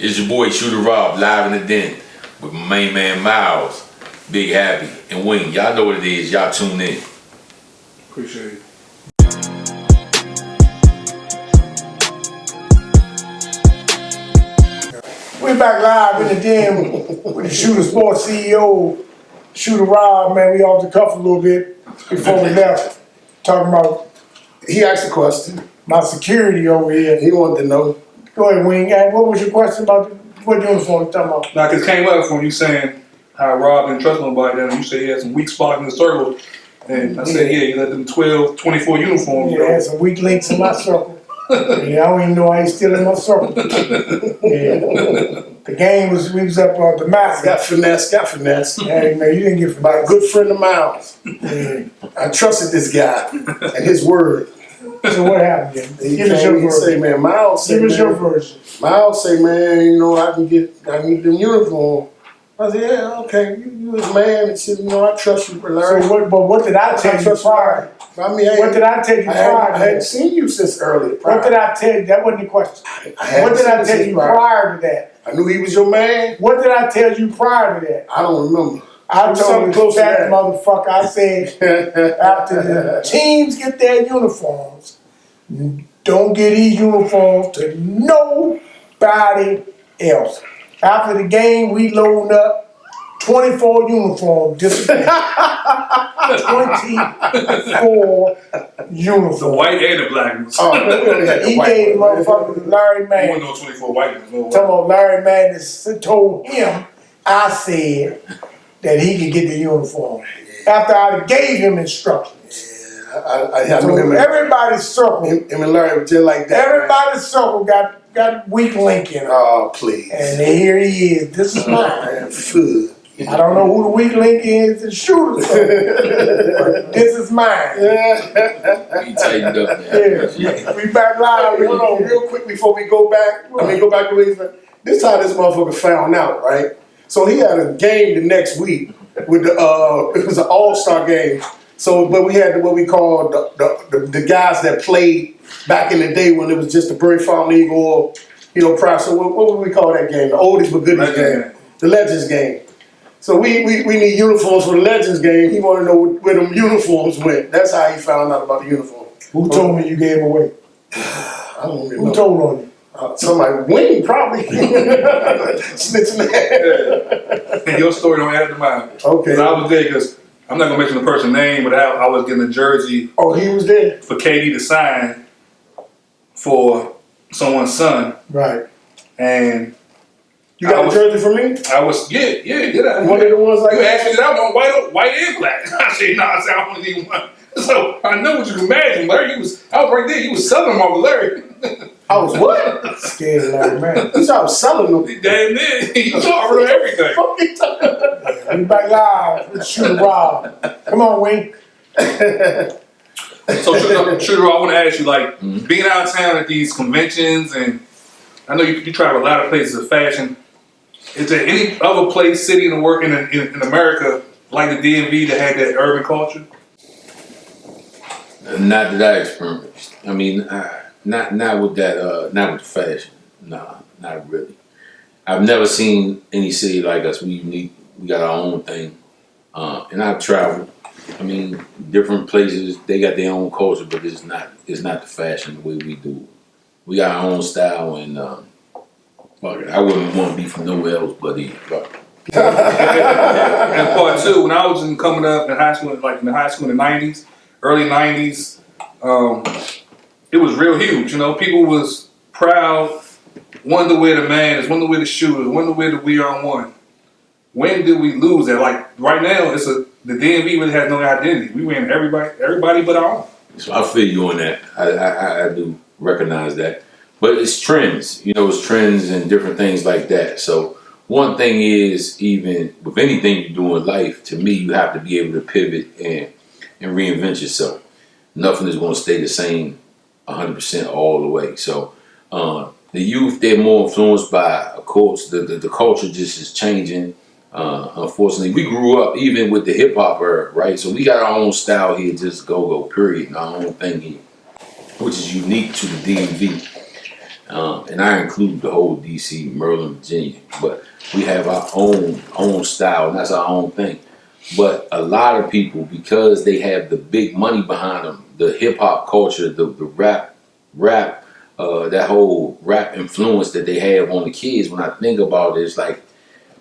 It's your boy Shooter Rob, live in the den with my main man Miles, Big Happy, and Wing. Y'all know what it is. Y'all tune in. Appreciate it. We're back live in the den with the Shooter Sports CEO, Shooter Rob, man. We off the cuff a little bit before we left. Talking about, He asked a question. my security over here. He wanted to know. Go ahead, Wing. Hey, what was your question about what uniform you talking about? Like it came up from you saying how Rob didn't trust nobody, and you said he had some weak spots in the circle. And I said, yeah, he let them 12, 24 uniforms. Yeah, I had some weak links in my circle. Yeah, I don't even know why he's still in my circle. Yeah. The game was, we was up on the map. Got finesse. Hey, man, you didn't get By a good friend of Miles. Yeah. I trusted this guy and his word. So what happened? He Give us your came, he say, version. man, Miles say, Give us your man, version. Miles say, man, you know, I need them uniform. I said, yeah, okay, you his man. And said, you know, I trust you, Larry. So what did I tell you prior? I mean, What did I tell you prior? I hadn't seen you since earlier. What did I tell you? That wasn't the question. What did I tell you prior to that? I knew he was your man. What did I tell you prior to that? I don't remember. I told you, close to fat that. motherfucker, I said, after the teams get their uniforms, don't get these uniforms to nobody else. After the game, we load up 24 uniforms, disappeared. 24 uniforms. The white and the black ones. Oh, we only had the He white gave one. motherfucker to Larry There wasn't Mann. no 24 white ones. No Talking about Larry Mann told him, I said that he could get the uniform. After I gave him instructions. I So knew him. everybody's circle, Him and Larry was just like that. everybody's circle got weak link in it. Oh, please. And here he is. This is mine. Man, food. I don't know who the weak link is in Shooter circle, but this is mine. He tightened up now. Yeah. We back live. Hold on, real quick before we go back. Go back to what he said. This how this motherfucker found out, right? So he had a game the next week with the it was an all-star game. So, but we had what we call the guys that played back in the day when it was just the Bird Farm League or, you know, prior. So what would we call that game? The oldest but goodest game. The Legends game. So we need uniforms for the Legends game. He wanted to know where them uniforms went. That's how he found out about the uniform. Who told me you gave him away? I don't remember. Who told on you? Somebody, Wayne probably. Snitching that. And your story don't add to mine. Okay. 'Cause I was there because I'm not going to mention the person's name, but I was getting a jersey Oh, he was there? for KD to sign for someone's son. Right. And You got a jersey for me? I was, yeah, did I? One of the ones like You asked me that I want white and black. I said, no, I said, I only need one. So I know what you can imagine, Larry. I was right there. You was selling them over Larry. I was what? Scared of Larry Mann. You started selling them. Damn near. You offering everything. Fucking time. We back live with Shooter Rob. Come on, Wayne. So, Shooter, I want to ask you, like, being out of town at these conventions, and I know you travel a lot of places of fashion. Is there any other place, city in America like the DMV that had that urban culture? Not that I experienced. I mean, not with that. Not with the fashion. Nah, not really. I've never seen any city like us. We unique. We got our own thing, and I've traveled. I mean, different places. They got their own culture, but it's not the fashion the way we do. We got our own style, and fuck it, I wouldn't want to be from nowhere else but here. And part two, when I was coming up in high school, like in the high school in the 90s, early 90s, it was real huge. You know, people was proud, wanted to wear the Mans, wanted to wear the shooters, wanted to wear the We On One. When did we lose that? Like right now, the DMV really has no identity. We wearing everybody but our own. So I feel you on that. I do recognize that. But it's trends, you know, it's trends and different things like that. So one thing is, even with anything you do in life, to me, you have to be able to pivot and reinvent yourself. Nothing is going to stay the same 100% all the way. So the youth, they're more influenced by, of course, the culture just is changing. Unfortunately, we grew up even with the hip hop era, right? So we got our own style here, just go, period, and our own thing here, which is unique to the DMV. and I include the whole DC, Maryland, Virginia. But we have our own style, and that's our own thing. But a lot of people, because they have the big money behind them, the hip hop culture, the rap, that whole rap influence that they have on the kids. When I think about it, it's like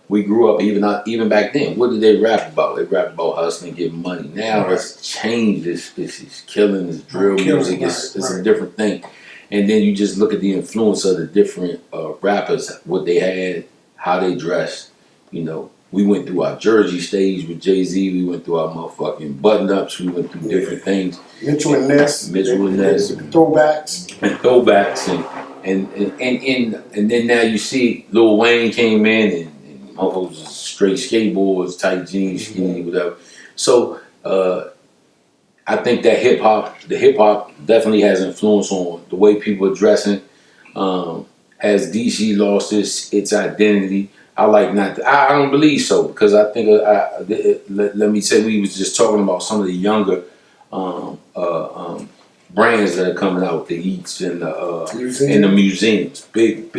we grew up even back then. What did they rap about? They rap about hustling, getting money. Now it's changed. It's killing. It's drill music. It's a different thing. And then you just look at the influence of the different rappers, what they had, how they dressed. You know, we went through our Jersey stage with Jay-Z. We went through our motherfucking button-ups. We went through different things. Mitchell and Ness. Throwbacks. And then now you see Lil Wayne came in and motherfuckers was straight skateboards, tight jeans, skinny, whatever. So I think that the hip hop definitely has influence on the way people are dressing. Has DC lost its identity? I don't believe so, because I think let me say, we was just talking about some of the younger brands that are coming out, the Eats and the museums, big,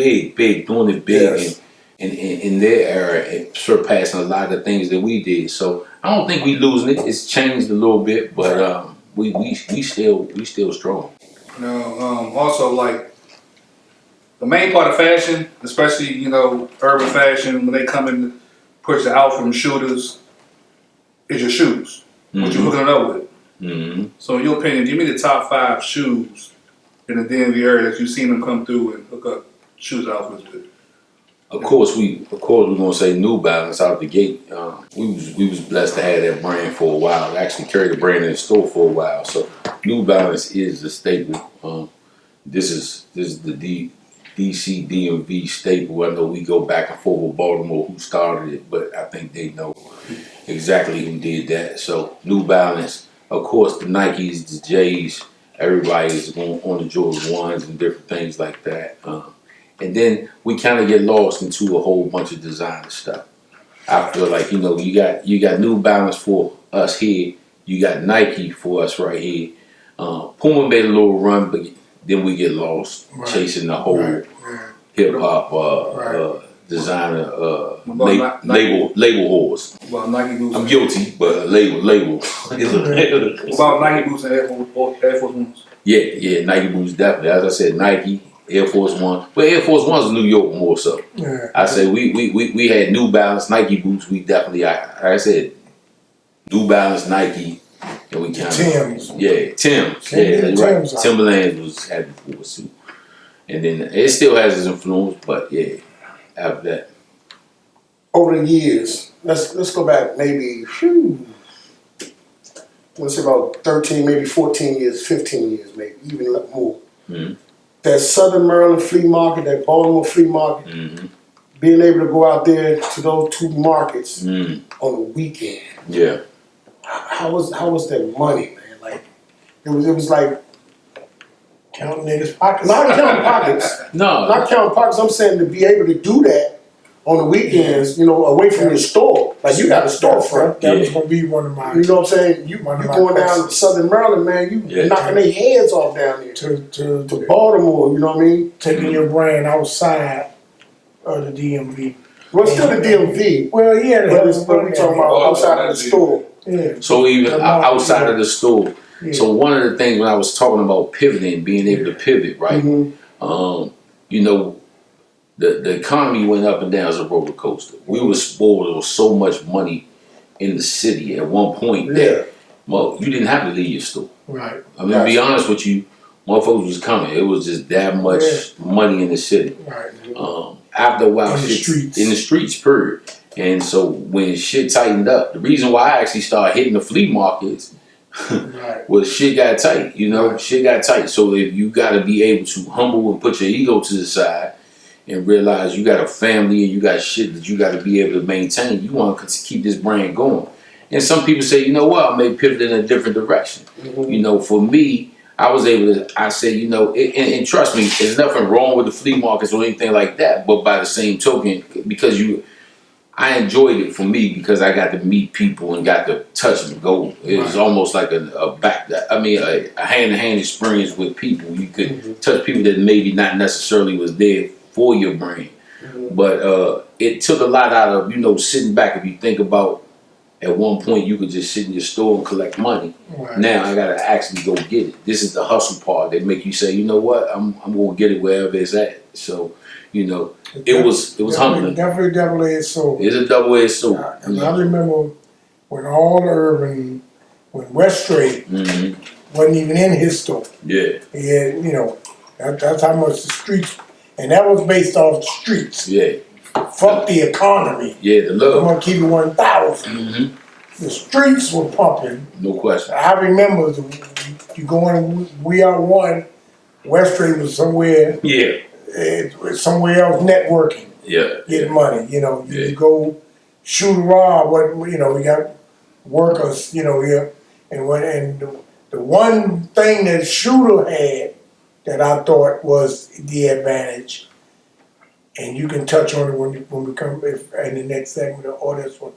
doing it big. Yes. In their era, and surpassing a lot of the things that we did. So I don't think we losing it. It's changed a little bit, but we still strong. You know, also like the main part of fashion, especially, you know, urban fashion, when they come in to push the out from shooters, is your shoes. Mm-hmm. What you hooking it up with. Mm-hmm. So in your opinion, give me the top 5 shoes in the DMV area that you've seen them come through and hook up shoes outfits with. Of course, we're gonna say New Balance out the gate. We was blessed to have that brand for a while. I actually carried the brand in the store for a while. So New Balance is the staple. This is the DC DMV staple. I know we go back and forth with Baltimore who started it, but I think they know exactly who did that. So New Balance, of course, the Nikes, the J's, everybody's on the Jordan 1s and different things like that. And then we kind of get lost into a whole bunch of designer stuff. I feel like, you know, you got New Balance for us here, you got Nike for us right here. Puma made a little run, but then we get lost chasing the whole hip hop designer label horse. About Nike boots. I'm guilty, but label. About Nike boots and Air Force Ones. Yeah, Nike boots definitely. As I said, Nike. Air Force One, but Air Force One's in New York more so. Yeah. I say we had New Balance, Nike boots. We definitely, I said, New Balance, Nike, and we kind of Timbs. Yeah, Timbs. Yeah, right. Timberlands was had before too, and then it still has its influence, but yeah, after that. Over the years, let's go back maybe, let's say about 13, maybe 14 years, 15 years, maybe even more. Mm-hmm. That Southern Maryland flea market, that Baltimore flea market, mm-hmm. being able to go out there to those 2 markets on the weekend. Yeah. How was that money, man? Like it was like counting niggas' pockets. Not counting pockets. No. Not counting pockets. I'm saying to be able to do that on the weekends, you know, away from your store. Like you got a storefront. That was gonna be one of my. You know what I'm saying? You going down to Southern Maryland, man. You knocking their heads off down there to Baltimore. You know what I mean? Taking your brand outside of the DMV. Well, still the DMV. Well, yeah, but we're talking about outside of the store. Yeah. So even outside of the store. Yeah. So one of the things when I was talking about pivoting, being able to pivot, right? Mm-hmm. You know. The economy went up and down as a roller coaster. We were spoiled. There was so much money in the city at one point that, well, you didn't have to leave your store. Right. I mean, to be honest with you, motherfuckers was coming. It was just that much money in the city. Right. After a while, in the streets, period. And so when shit tightened up, the reason why I actually started hitting the flea markets was shit got tight. You know, shit got tight. So if you got to be able to humble and put your ego to the side, and realize you got a family and you got shit that you got to be able to maintain. You want to keep this brand going. And some people say, you know what, I may pivot in a different direction. Mm-hmm. You know, for me, I was able to, I said, you know, and trust me, there's nothing wrong with the flea markets or anything like that. But by the same token, because I enjoyed it for me because I got to meet people and got to touch and go. It was almost like a hand-to-hand experience with people. You could touch people that maybe not necessarily was there for your brand. But it took a lot out of, sitting back. If you think about, at one point you could just sit in your store and collect money. Right. Now I gotta actually go get it. This is the hustle part that make you say, you know what, I'm gonna get it wherever it's at. So, it was humbling. Definitely double-edged sword. It's a double-edged sword. I remember when all the urban, when West Strait wasn't even in his store. Yeah. He had, that's how much the streets, and that was based off the streets. Yeah. Fuck the economy. Yeah, the I'm love. gonna keep it 1,000. The streets were pumping. No question. I remember you going, We Are One, West Strait was somewhere, Yeah. somewhere else networking, Yeah. getting money. Yeah. You go shoot a rob, we got workers, here. And the one thing that Shooter had that I thought was the advantage, and you can touch on it when we come in the next segment or this one.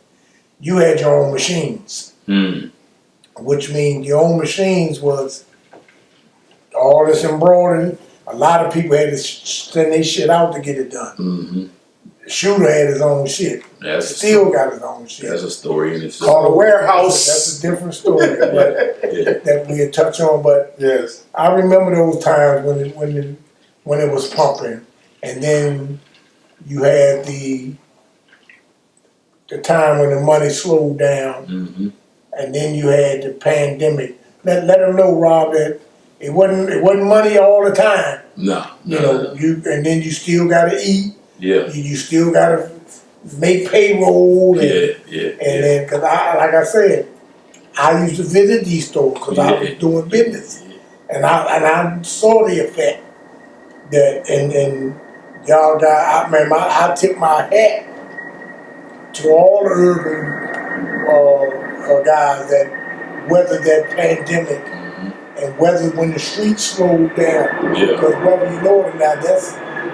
You had your own machines, which means your own machines was all this embroidery. A lot of people had to send their shit out to get it done. Shooter had his own shit. Still got his own shit. That's a story in itself. Called a warehouse. That's a different story that we had touched on. But Yes. I remember those times when it was pumping, and then you had the time when the money slowed down, and then you had the pandemic. Let them know, Rob, that it wasn't money all the time. No. And then you still got to eat. Yeah. You still got to make payroll. And then, because like I said, I used to visit these stores because I was doing business, and I saw the effect that, and y'all got. I tip my hat to all the urban guys that weathered that pandemic and weathered when the streets slowed down. Yeah. Because whether you know it or not,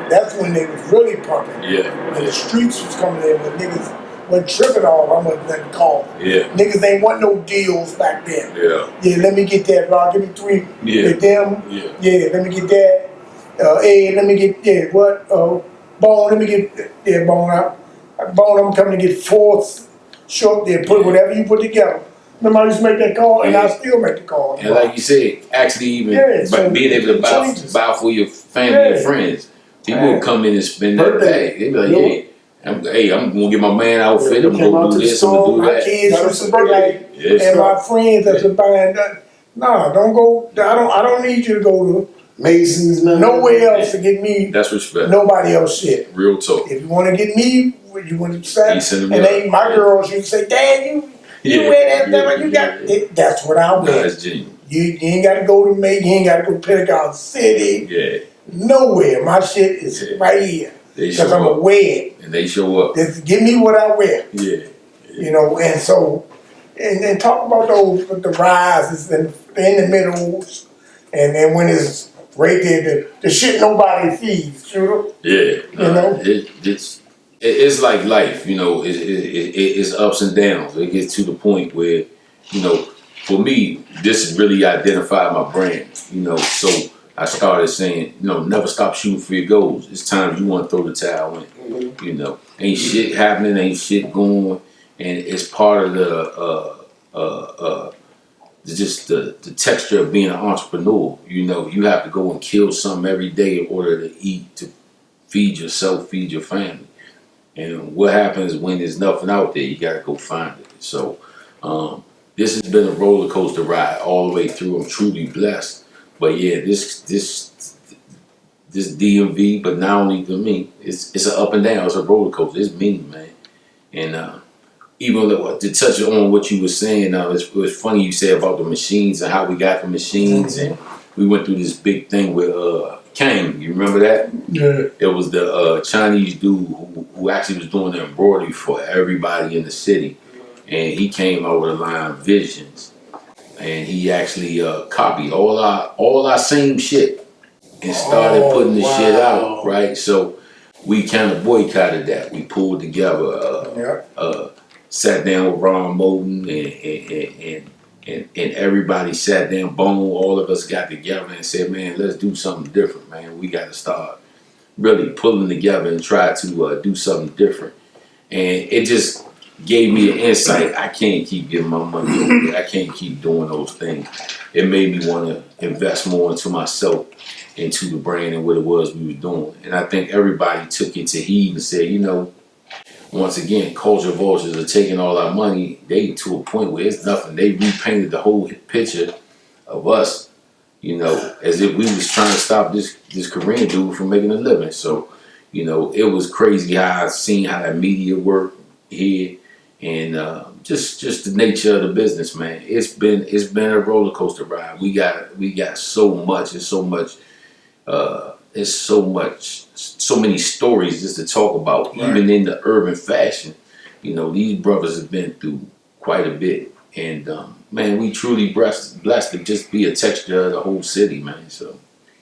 that's when they was really pumping. Yeah. And the streets was coming in when niggas wasn't tripping off. I'm gonna call it. Yeah. Niggas ain't want no deals back then. Yeah. Yeah, let me get that, bro. Give me 3. Yeah. With them. Yeah. Yeah, let me get that. Hey, let me get what? Bone. Let me get Bone out. Bone. I'm coming to get 4 short there. Put whatever you put together. Remember, I used to make that call, and I still make the call. And like you said, actually even so being able to buy for your family and friends. People will come in and spend that bag. They be like, I'm gonna get my man outfit. I'm gonna do this. I'm gonna do My that. kids used to be like, and my friends that are buying that. Nah, don't go. I don't need you to go to Masons, nowhere else to get me. That's respect. Nobody else shit. Real talk. If you want to get me, you want to say, You send them and up. they, my girls used to say, Dad, you wear that, you got it. That's what I wear. That's genuine. You ain't got to go to May, you ain't got to go to Pentagon City. Yeah. Nowhere. My shit is right here. They Because show I'm up. going to wear it. And they show up. Just give me what I wear. Yeah. And so, and then talk about those, the rises and in the middles, and then when it's right there, the shit nobody sees, Shooter. Yeah. It's like life, it's ups and downs. It gets to the point where, for me, this really identified my brand, so I started saying, never stop shooting for your goals. It's times you want to throw the towel in, ain't shit happening, ain't shit going, and it's part of the texture of being an entrepreneur. You have to go and kill something every day in order to eat, to feed yourself, feed your family. And what happens when there's nothing out there? You got to go find it. So this has been a roller coaster ride all the way through. I'm truly blessed. But yeah, this DMV, but not only to me, it's an up and down. It's a roller coaster. It's me, man. And even to touch on what you were saying, it was funny you said about the machines and how we got the machines, and we went through this big thing with Kang. You remember that? Yeah. It was the Chinese dude who actually was doing the embroidery for everybody in the city, and he came out with a line Visions, and he actually copied all our same shit and started putting the shit out, right? So we kind of boycotted that. We pulled together, sat down with Ron Moulton and everybody sat down, all of us got together and said, man, let's do something different, man. We got to start really pulling together and try to do something different. And it just gave me an insight. I can't keep giving my money over. I can't keep doing those things. It made me want to invest more into myself, into the brand and what it was we were doing. And I think everybody took it to heed and said, you know, once again, culture vultures are taking all our money. They to a point where it's nothing. They repainted the whole picture of us, you know, as if we was trying to stop this Korean dude from making a living. So, you know, it was crazy how I seen how that media worked here, and just the nature of the business, man. It's been a roller coaster ride. We got so much and so much. It's so many stories just to talk about, Right. even in the urban fashion. You know, these brothers have been through quite a bit, and man, we truly blessed to just be a texture of the whole city, man. So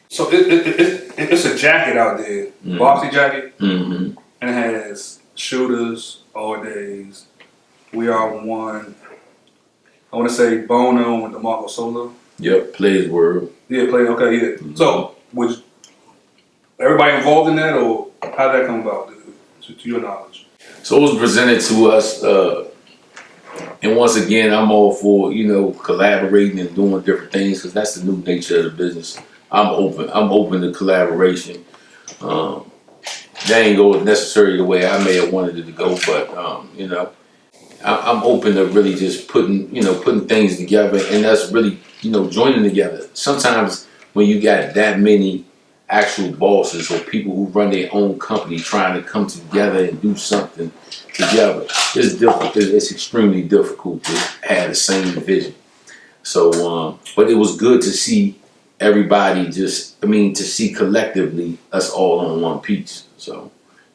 it's a jacket out there, boxy jacket, mm-hmm. and it has shooters, all days. We are one. I want to say Bono and DeMarco Solo. Yep, plays word. Yeah, play. Okay, yeah. Mm-hmm. So, was everybody involved in that, or how did that come about, to your knowledge? So it was presented to us, and once again, I'm all for, you know, collaborating and doing different things, because that's the new nature of the business. I'm open to collaboration. That ain't go necessarily the way I may have wanted it to go, but you know, I'm open to really just putting things together, and that's really, you know, joining together. Sometimes when you got that many actual bosses or people who run their own company trying to come together and do something together, it's difficult. It's extremely difficult to have the same vision. So, but it was good to see everybody to see collectively us all on one piece. So,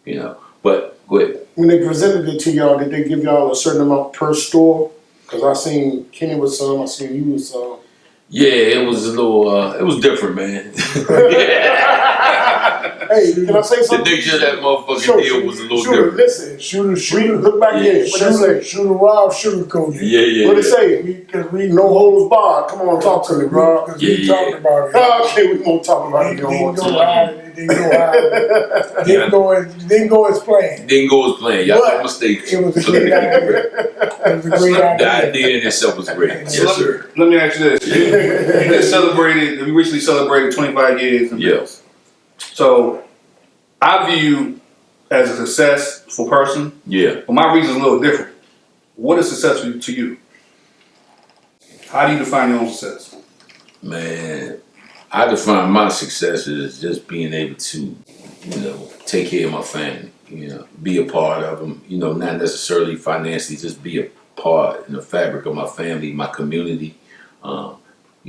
you know, but go ahead. When they presented it to y'all, did they give y'all a certain amount per store? Because I seen Kenny with some, I seen you with some. Yeah, it was a little, it was different, man. Hey, can I say The something? nature of that motherfucking Sure, deal was a little Shooter, different. listen. Shooter, Look back here. What they say? Shooter Rob sugarcoated. Yeah. What they say? Because we no holds barred. Come on, talk to me, bro. Because we talked about it. Okay, we won't talk about it no more. It didn't go as planned. Didn't go as planned. Y'all But made mistakes. It was a great idea. It was a great The idea. idea in itself was great. Yes, sir. Let me ask you this: you just celebrated. We recently celebrated 25 years. Yes. So, I view as a successful person, Yeah. but my reason is a little different. What is success to you? How do you define your own success? Man, I define my success as just being able to, you know, take care of my family, you know, be a part of them, you know, not necessarily financially, just be a part in the fabric of my family, my community. You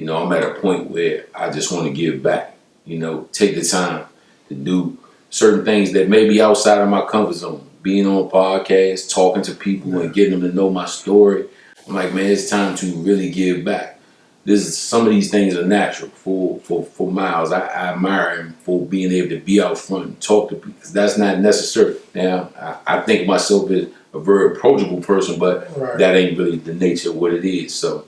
know, I'm at a point where I just want to give back, you know, take the time to do certain things that may be outside of my comfort zone. Being on podcasts, talking to people and getting them to know my story. I'm like, man, it's time to really give back. Some of these things are natural for Miles. I admire him for being able to be out front and talk to people. That's not necessary. Now, I think of myself as a very approachable person, but Right. that ain't really the nature of what it is. So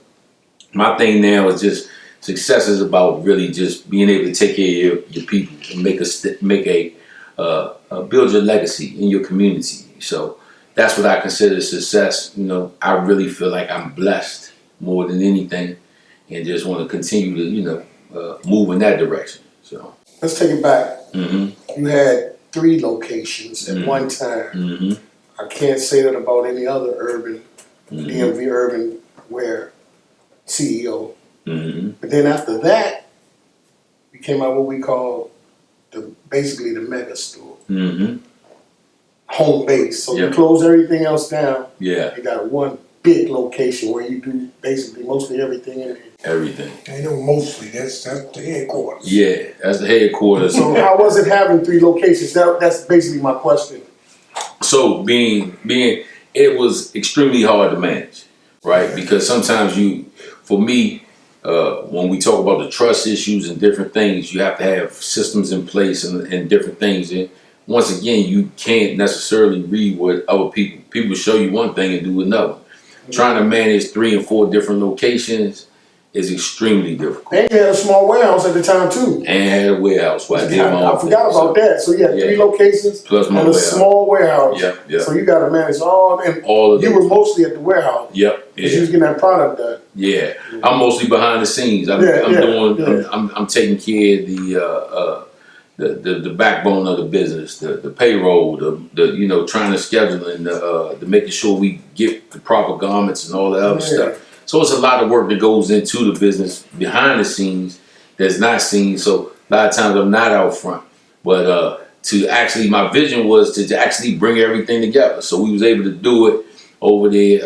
my thing now is just success is about really just being able to take care of your people and build your legacy in your community. So that's what I consider success. You know, I really feel like I'm blessed more than anything, and just want to continue to, you know, move in that direction. So. Let's take it back. Mm-hmm. You had 3 locations at one time. Mm-hmm. I can't say that about any other urban, DMV urban wear CEO. Mm-hmm. But then after that, we came out what we call basically the mega store, Mm-hmm. home base. So Yeah. you close everything else down. Yeah. You got one big location where you do basically mostly everything in there. Everything. I know mostly that's the headquarters. Yeah, that's the headquarters. So how was it having 3 locations? That's basically my question. So being it was extremely hard to manage, right? Because sometimes for me, when we talk about the trust issues and different things, you have to have systems in place and different things. And once again, you can't necessarily read what other people show you one thing and do another. Trying to manage 3 and 4 different locations is extremely difficult. And you had a small warehouse at the time too. And had a warehouse where I did my own I forgot thing, about that. So you had 3 locations plus my and a warehouse. small warehouse. Yep, yep. So you got to manage all and All of you those. were mostly at the warehouse. Yep. Because you was getting that product done. Yeah, I'm mostly behind the scenes. I'm taking care of the backbone of the business, the payroll, the trying to schedule and the making sure we get the proper garments and all that other stuff. So it's a lot of work that goes into the business behind the scenes that's not seen. So a lot of times I'm not out front, but to actually, my vision was to actually bring everything together. So we was able to do it over there,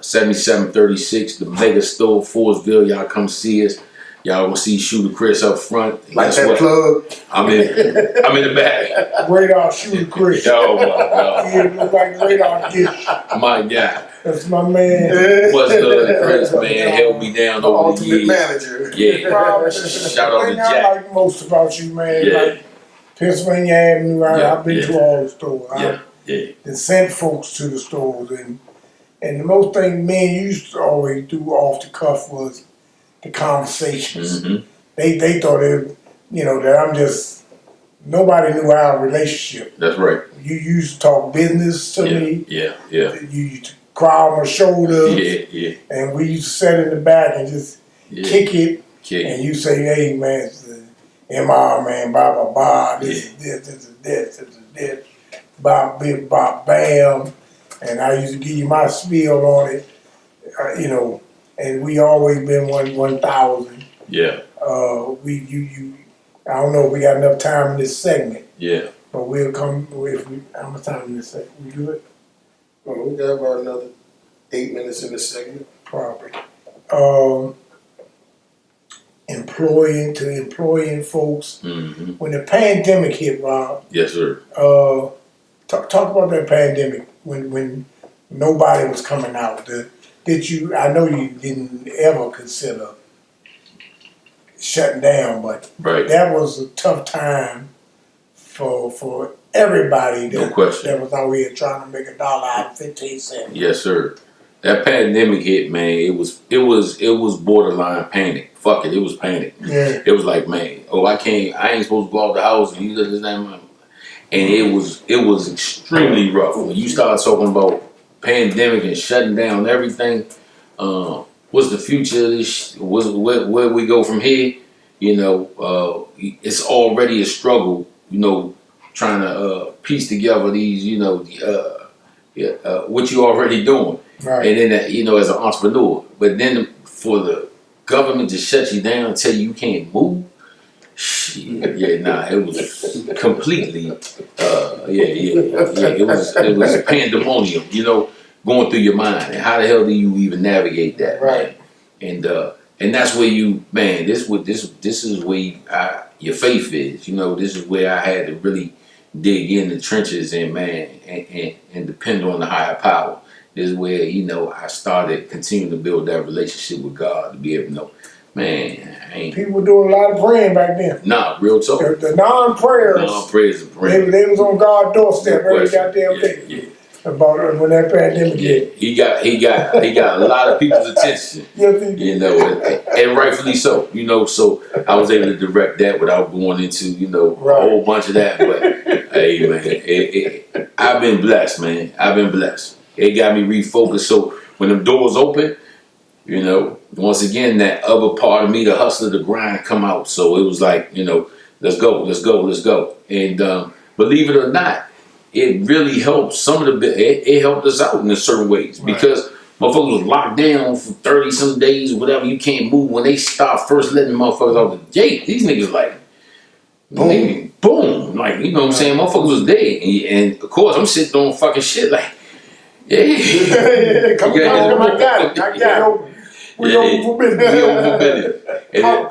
7736, the mega store, Forestville. Y'all come see us. Y'all gonna see Shooter Chris up front. Like Guess that what? plug. I'm in the back. Radar Shooter Chris. Oh my God. He look like Radar Dish. My God. That's my man. What's good, Chris, man? Held me down The over the ultimate years. manager. Yeah. Shout out to Thing I Jack. like most about you, man, Yeah. like Pennsylvania Avenue, I've been Yeah. to all the stores. Yeah. Yeah. And sent folks to the stores, and the most thing me and you used to always do off the cuff was the conversations. Mm-hmm. They thought that I'm just, nobody knew our relationship. That's right. You used to talk business to me. Yeah. You used to cry on my shoulder, Yeah. and we used to sit in the back and just kick it. Kick. And you say, hey man, it's the MR man, blah blah blah, this is this is this, bop bip bop bam, and I used to give you my spiel on it, and we always been 1,000. Yeah. I don't know if we got enough time in this segment, Yeah. but we'll come how much time in this segment? We do it We got about another 8 minutes in this segment. properly. Employing folks. Mm-hmm. When the pandemic hit, Rob, Yes, sir. talk about that pandemic when nobody was coming out. I know you didn't ever consider shutting down, but Right. that was a tough time for everybody No question. that was out here trying to make $1 out of 15 cents. Yes, sir. That pandemic hit, man. It was borderline panic. Fuck it, it was panic. Yeah. It was like, man, I ain't supposed to go out the house and you this and it was extremely rough. When you start talking about pandemic and shutting down everything, what's the future of this? Where we go from here? It's already a struggle. Trying to piece together these, what you already doing. Right. And then, as an entrepreneur, but then for the government to shut you down and tell you can't move, it was completely, it was pandemonium, going through your mind. And how the hell do you even navigate that, Right. man? And that's where this is where your faith is, this is where I had to really dig in the trenches and depend on the higher power. This is where, I started continuing to build that relationship with God to be able to know, man, I ain't. People were doing a lot of praying back then. Nah, real talk. The non-prayers, Praise and prayer. they was on God's doorstep No every question. goddamn day. Yeah. About when that pandemic Yeah, hit. he got a lot of people's attention, and rightfully so. So I was able to direct that without going into a whole bunch of that. But hey, man, I've been blessed, man. I've been blessed. It got me refocused. So when the doors open, once again that other part of me, the hustler, the grind, come out. So it was like, let's go. And believe it or not, it really helped it helped us out in certain ways because motherfuckers was locked down for 30 some days, whatever. You can't move. When they start first letting motherfuckers out the gate, these niggas like boom, like what I'm saying, motherfuckers was dead. And of course I'm sitting on fucking shit like, Come on, I got it. We over for business.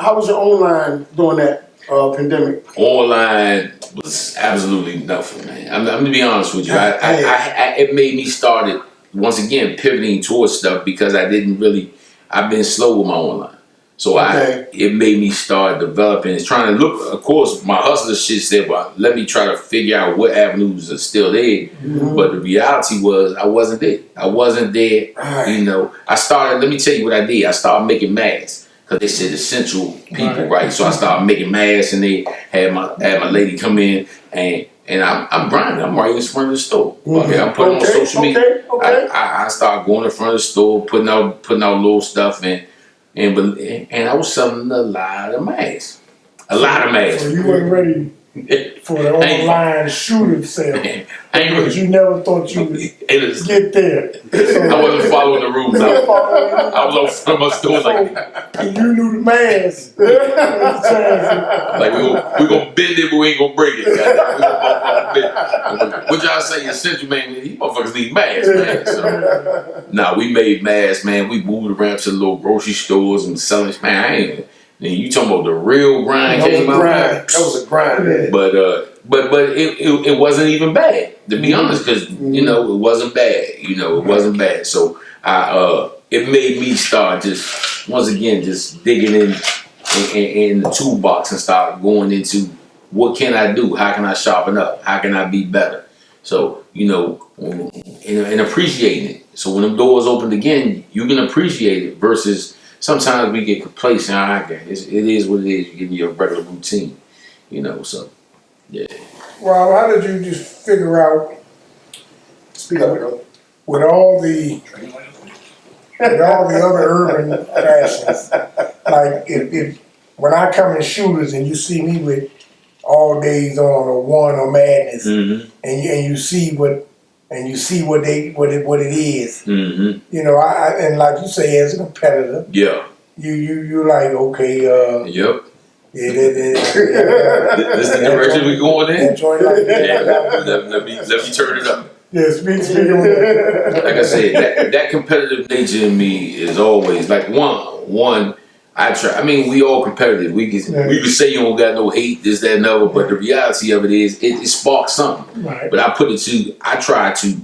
How was your online during that pandemic? Online was absolutely nothing, man. I'm gonna be honest with you. It made me started once again pivoting towards stuff because I've been slow with my online. So Okay. it made me start developing and trying to look. Of course, my hustler shit said, "Well, let me try to figure out what avenues are still there." But the reality was, I wasn't there. I wasn't there. You know, I started. Let me tell you what I did. I started making masks because they said essential people, right? So I started making masks, and they had my lady come in and I'm grinding. I'm right in front of the store. Okay, I'm putting on social media. Okay. I started going in front of the store, putting out little stuff and I was selling a lot of masks. A lot of masks. So you weren't ready for the online shooting sale. I ain't Because you never thought you would get there. I wasn't following the rules. I was on front of my store like You knew the mask. we gonna bend it, but we ain't gonna break it. What y'all say? Essential, man. These motherfuckers need masks, man. So, we made masks, man. We moved around to the little grocery stores and selling. Man, I ain't. And you talking about the real grind came out? That was a grind. Man. But it wasn't even bad, to be honest, because you know it wasn't bad. You know it wasn't bad. So it made me start just once again just digging in the toolbox and start going into what can I do? How can I sharpen up? How can I be better? So you know and appreciating it. So when them doors opened again, you can appreciate it versus. Sometimes we get complacent. It is what it is. You get in your regular routine, you know. So, yeah. Well, how did you just figure out? Speak up, bro. With all the other urban fashions, like if when I come in shooters and you see me with All Days On or One or Madness, and you see what it is. You know, I and like you say, as a competitor, you like okay, yep. Yeah, This the direction we going in. Let me turn it up. Yeah, speak on that. Like I said, that competitive nature in me is always like one. I try. I mean, we all competitive. We can say you don't got no hate, this, that, and other. But the reality of it is, it sparks something. Right. But I try to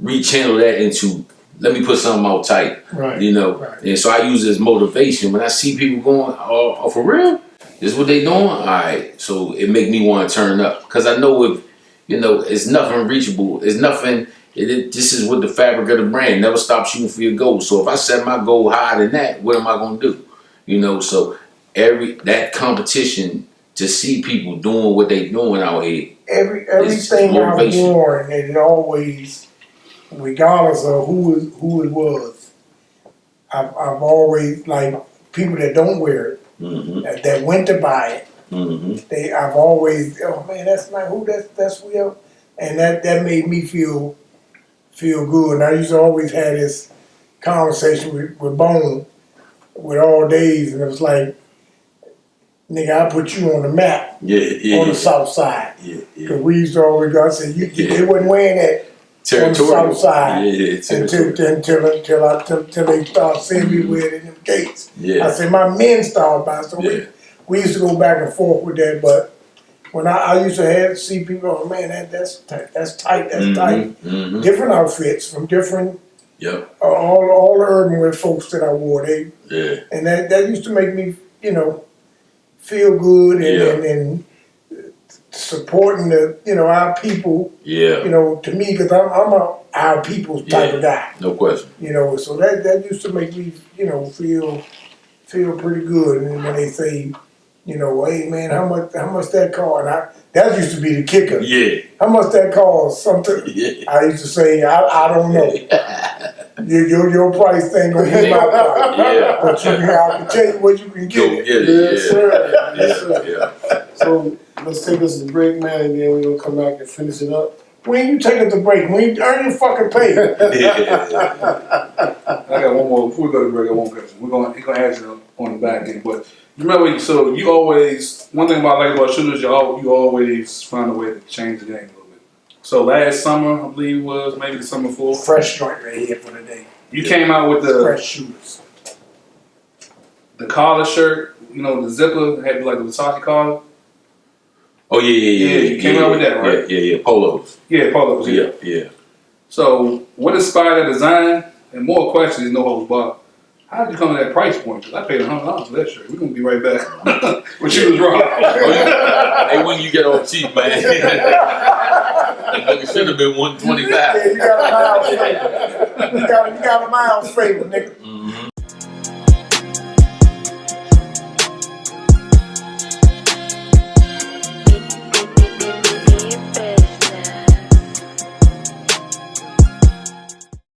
rechannel that into let me put something out tight. Right. You know. Right. And so I use it as motivation when I see people going, oh for real, this is what they doing. All right. So it make me want to turn up because I know it's nothing reachable. It's nothing. This is what the fabric of the brand. Never stop shooting for your goal. So if I set my goal higher than that, what am I gonna do? You know, so that competition to see people doing what they doing out here. Everything I've worn, it always, regardless of who it was, I've always like people that don't wear it, that went to buy it. I've always, oh man, that's not who that's real, and that made me feel good. And I used to always have this conversation with Bone. With All Days, and it was like, nigga, I put you on the map on the south side. Because we used to always go, I said, they wasn't wearing that on the south side until they start seeing me wear it in them gates. I said, my men started buying. So we used to go back and forth with that, but when I used to see people, oh man, that's tight, that's tight. Different outfits from different. Yep. All the urban wear folks that I wore, and that used to make me, feel good and supporting our people. To me, because I'm a our people's type of guy. No question. So that used to make me, feel pretty good. And when they say, hey man, how much that cost? That used to be the kicker. Yeah. How much that cost? Something. Yeah. I used to say, I don't know. Your price ain't gonna be my price. But I can tell you what you can get. Yes, sir. Yes, sir. So let's take us a break, man, and then we're gonna come back and finish it up. When you take us a break, when you earn your fucking pay. I got one more. Before we go to break, I got one question. He's gonna ask you on the back end, but you remember, so you always, one thing I like about shooters, you always find a way to change the game a little bit. So last summer, I believe it was, maybe the summer before. Fresh joint right here for the day. You came out with the fresh shooters. The collar shirt, the zipper had like the Versace collar. Oh yeah. You came out with that, right? Yeah. Polos. Yeah, polos. Yeah. So what inspired that design? And more questions, no holds barred. How'd you come to that price point? 'Cause I paid $100 for that shirt. We're gonna be right back. But she was wrong. Hey, when you get on cheap, man. It should have been 125. Yeah, you got a miles favor. You got a miles favor, nigga.